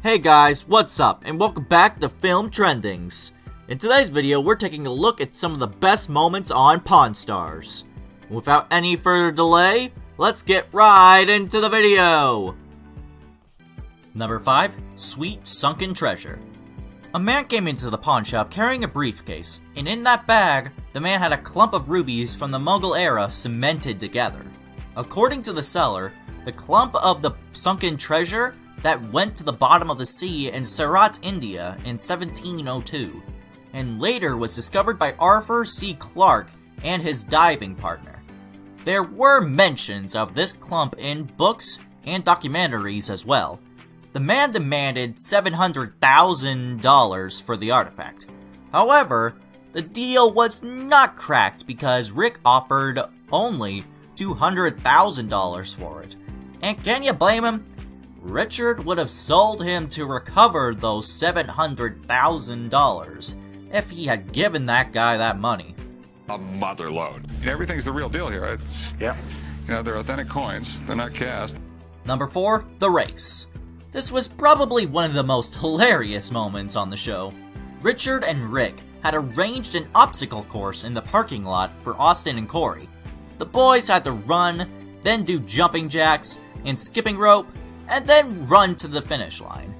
Hey guys, what's up, and welcome back to Film Trendings. In today's video, we're taking a look at some of the best moments on Pawn Stars. Without any further delay, let's get right into the video! Number 5. Sweet Sunken Treasure. A man came into the pawn shop carrying a briefcase, and in that bag, the man had a clump of rubies from the Mughal era cemented together. According to the seller, the clump of the sunken treasure that went to the bottom of the sea in Surat, India in 1702, and later was discovered by Arthur C. Clarke and his diving partner. There were mentions of this clump in books and documentaries as well. The man demanded $700,000 for the artifact. However, the deal was not cracked because Rick offered only $200,000 for it. And can you blame him? Richard would have sold him to recover those $700,000 if he had given that guy that money. A mother load. Everything's the real deal here. They're authentic coins. They're not cast. Number 4, The Race. This was probably one of the most hilarious moments on the show. Richard and Rick had arranged an obstacle course in the parking lot for Austin and Corey. The boys had to run, then do jumping jacks and skipping rope, and then run to the finish line.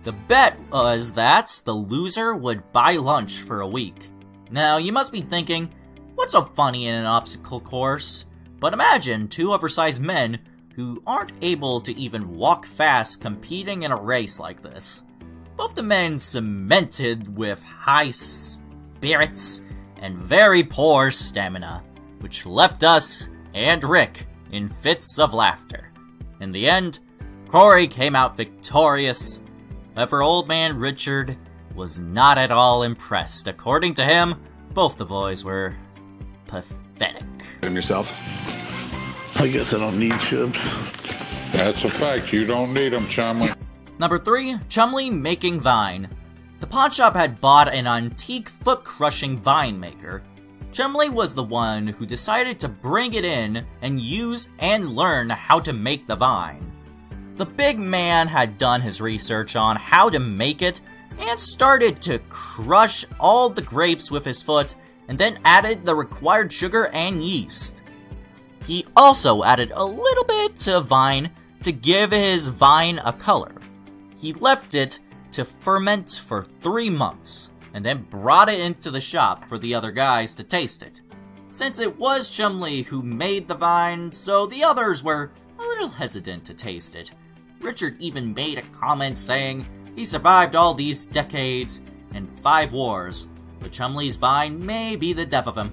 The bet was that the loser would buy lunch for a week. Now, you must be thinking, what's so funny in an obstacle course? But imagine two oversized men who aren't able to even walk fast competing in a race like this. Both the men cemented with high spirits and very poor stamina, which left us and Rick in fits of laughter. In the end, Corey came out victorious. However, old man Richard was not at all impressed. According to him, both the boys were pathetic. And yourself? I guess I don't need chips. That's a fact. You don't need them, Chumley. Number 3, Chumley making vine. The pawn shop had bought an antique foot-crushing vine maker. Chumley was the one who decided to bring it in and use and learn how to make the vine. The big man had done his research on how to make it and started to crush all the grapes with his foot and then added the required sugar and yeast. He also added a little bit to vine to give his vine a color. He left it to ferment for 3 months and then brought it into the shop for the other guys to taste it. Since it was Chumley who made the vine, so the others were a little hesitant to taste it. Richard even made a comment saying he survived all these decades and 5 wars, but Chumley's vine may be the death of him.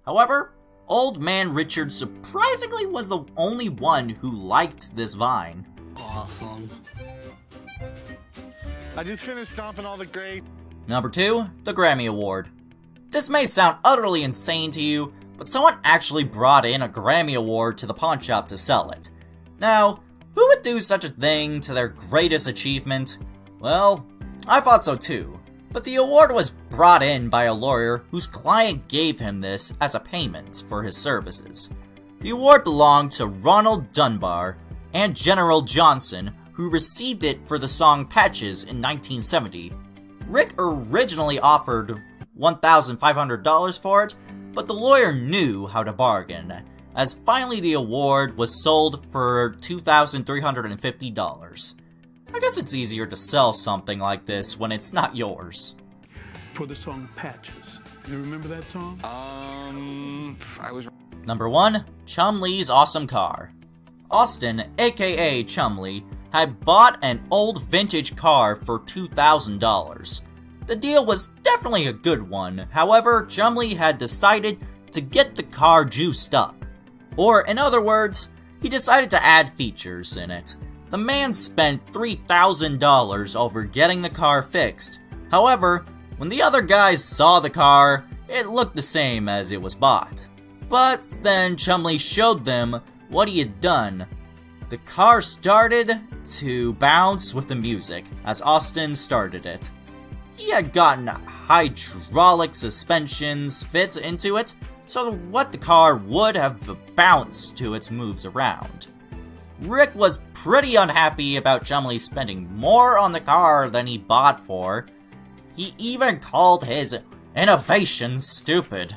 However, old man Richard surprisingly was the only one who liked this vine. Awesome. I just finished stomping all the grapes. Number 2, the Grammy Award. This may sound utterly insane to you, but someone actually brought in a Grammy Award to the pawn shop to sell it. Now, who would do such a thing to their greatest achievement? Well, I thought so too. But the award was brought in by a lawyer whose client gave him this as a payment for his services. The award belonged to Ronald Dunbar and General Johnson, who received it for the song Patches in 1970. Rick originally offered $1,500 for it, but the lawyer knew how to bargain, as finally the award was sold for $2,350. I guess it's easier to sell something like this when it's not yours. For the song Patches. You remember that song? Number 1, Chumley's awesome car. Austin, aka Chumley, had bought an old vintage car for $2,000. The deal was definitely a good one, however, Chumley had decided to get the car juiced up. Or, in other words, he decided to add features in it. The man spent $3,000 over getting the car fixed. However, when the other guys saw the car, it looked the same as it was bought. But then Chumley showed them what he had done. The car started to bounce with the music as Austin started it. He had gotten hydraulic suspensions fit into it, so what the car would have bounced to its moves around. Rick was pretty unhappy about Chumlee spending more on the car than he bought for. He even called his innovation stupid.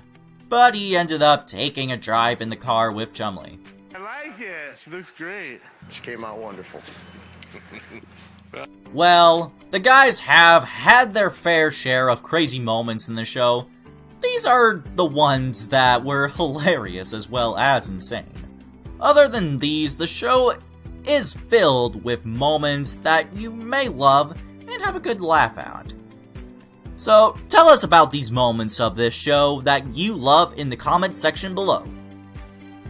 But he ended up taking a drive in the car with Chumlee. I like it. She looks great. She came out wonderful. Well, the guys have had their fair share of crazy moments in the show. These are the ones that were hilarious as well as insane. Other than these, the show is filled with moments that you may love and have a good laugh at. So, tell us about these moments of this show that you love in the comment section below.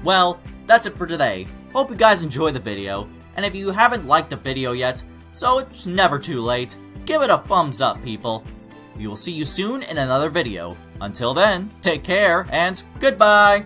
Well, that's it for today. Hope you guys enjoyed the video, and if you haven't liked the video yet, so it's never too late, give it a thumbs up, people. We will see you soon in another video. Until then, take care, and goodbye!